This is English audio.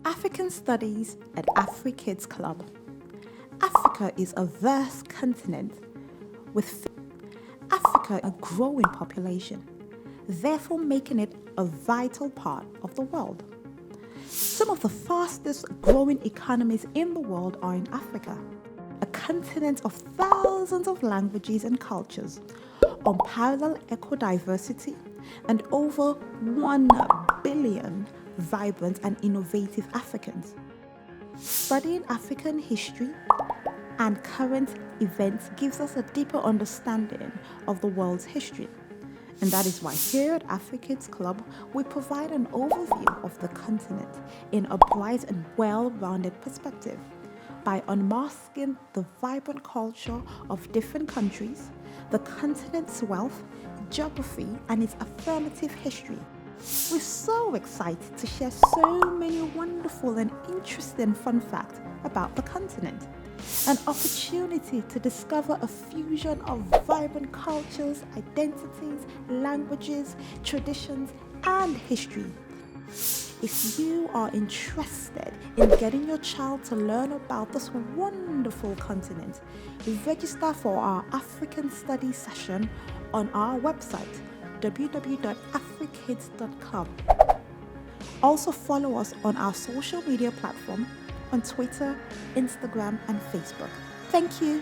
African Studies at AfriKids Club. Africa is a vast continent with Africa a growing population, therefore making it a vital part of the world. Some of the fastest growing economies in the world are in Africa, a continent of thousands of languages and cultures, unparalleled ecodiversity, and over 1 billion vibrant and innovative Africans. Studying African history and current events gives us a deeper understanding of the world's history. And that is why here at AfriKids Club, we provide an overview of the continent in a bright and well-rounded perspective by unmasking the vibrant culture of different countries, the continent's wealth, geography, and its affirmative history. We're so excited to share so many wonderful and interesting fun facts about the continent. An opportunity to discover a fusion of vibrant cultures, identities, languages, traditions, and history. If you are interested in getting your child to learn about this wonderful continent, register for our African Studies session on our website, www.afrikids.com. Also follow us on our social media platform on Twitter, Instagram, and Facebook. Thank you.